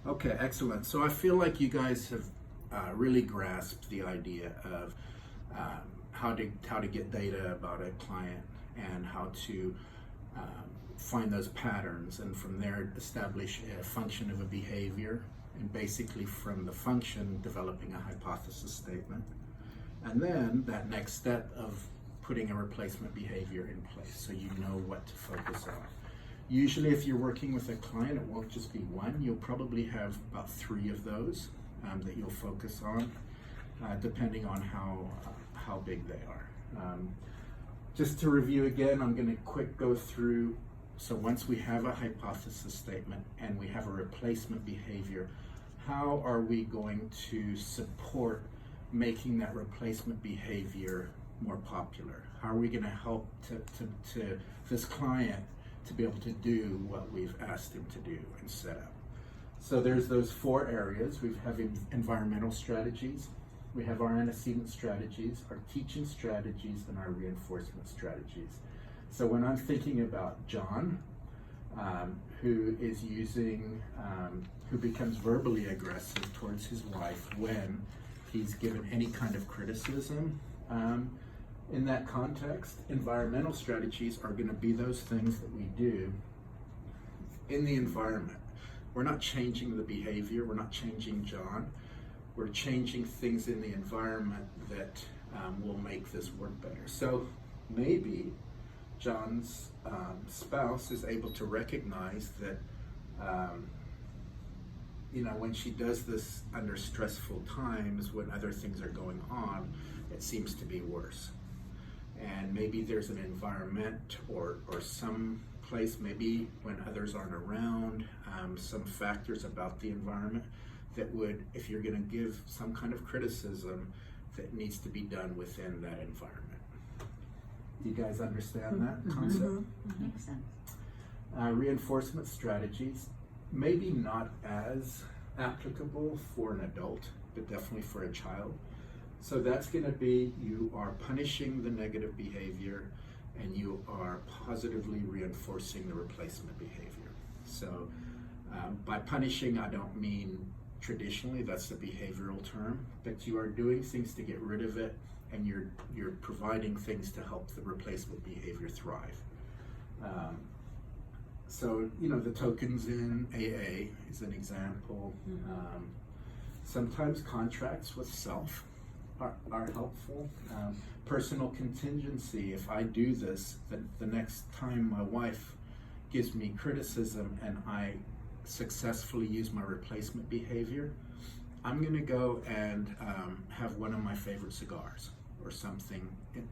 Okay, excellent. So I feel like you guys have really grasped the idea of how to get data about a client and how to find those patterns, and from there establish a function of a behavior, and basically from the function developing a hypothesis statement, and then that next step of putting a replacement behavior in place so you know what to focus on. Usually if you're working with a client, it won't just be one. You'll probably have about 3 of those that you'll focus on, depending on how big they are. Just to review again, I'm going to quick go through. So once we have a hypothesis statement and we have a replacement behavior, how are we going to support making that replacement behavior more popular? How are we going to help to this client to be able to do what we've asked him to do and set up? So there's those 4 areas. We have environmental strategies, we have our antecedent strategies, our teaching strategies, and our reinforcement strategies. So when I'm thinking about John, who becomes verbally aggressive towards his wife when he's given any kind of criticism, in that context, environmental strategies are going to be those things that we do in the environment. We're not changing the behavior, we're not changing John, we're changing things in the environment that will make this work better. So maybe John's spouse is able to recognize that when she does this under stressful times, when other things are going on, it seems to be worse. And maybe there's an environment or some place, maybe when others aren't around, some factors about the environment that would, if you're going to give some kind of criticism, that needs to be done within that environment. Do you guys understand that concept? Mm-hmm. Makes sense. Reinforcement strategies, maybe not as applicable for an adult, but definitely for a child. So that's going to be, you are punishing the negative behavior and you are positively reinforcing the replacement behavior. So by punishing, I don't mean traditionally, that's the behavioral term, but you are doing things to get rid of it, and you're providing things to help the replacement behavior thrive. So the tokens in AA is an example. Sometimes contracts with self are helpful. Personal contingency, if I do this, the next time my wife gives me criticism and I successfully use my replacement behavior, I'm going to go and have one of my favorite cigars or something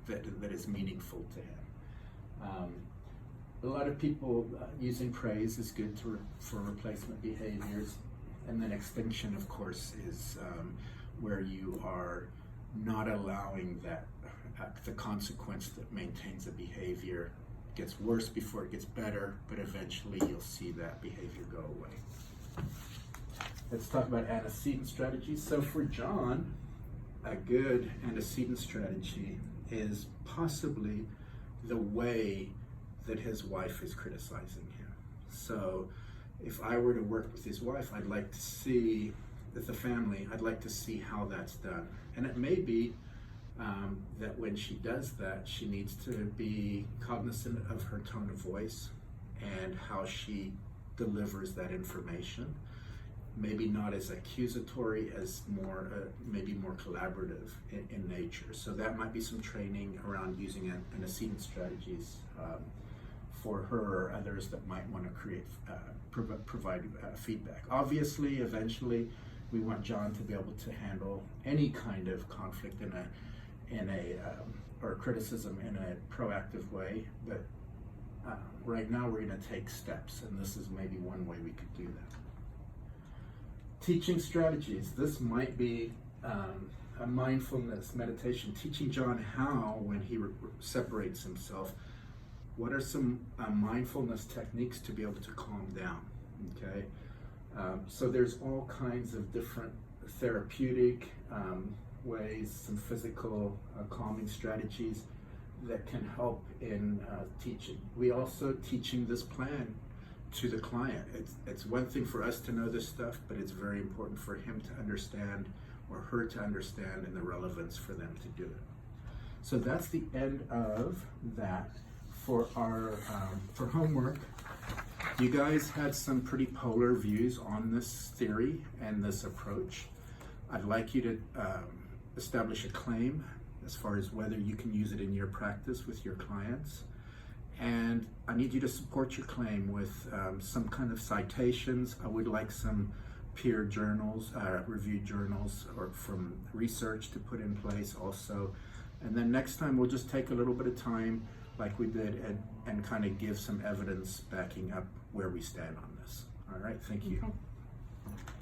that is meaningful to him. A lot of people using praise is good for replacement behaviors, and then extinction, of course, is where you are not allowing that the consequence that maintains a behavior gets worse before it gets better, but eventually you'll see that behavior go away. Let's talk about antecedent strategies. So for John, a good antecedent strategy is possibly the way that his wife is criticizing him. So if I were to work with his wife, I'd like to see, with the family, I'd like to see how that's done. And it may be that when she does that, she needs to be cognizant of her tone of voice and how she delivers that information. Maybe not as accusatory, as more, maybe more collaborative in nature. So that might be some training around using antecedent strategies for her or others that might want to create, provide feedback. Obviously, eventually, we want John to be able to handle any kind of conflict or criticism in a proactive way, but right now we're going to take steps, and this is maybe one way we could do that. Teaching strategies. This might be a mindfulness meditation, teaching John how, when he separates himself, what are some mindfulness techniques to be able to calm down, okay? So there's all kinds of different therapeutic ways, some physical calming strategies that can help in teaching. We also, teaching this plan to the client. It's one thing for us to know this stuff, but it's very important for him to understand or her to understand and the relevance for them to do it. So that's the end of that. For our for homework, you guys had some pretty polar views on this theory and this approach. I'd like you to establish a claim as far as whether you can use it in your practice with your clients. And I need you to support your claim with some kind of citations. I would like some peer journals, reviewed journals, or from research to put in place also. And then next time we'll just take a little bit of time like we did and kind of give some evidence backing up where we stand on this. All right, thank you. Okay.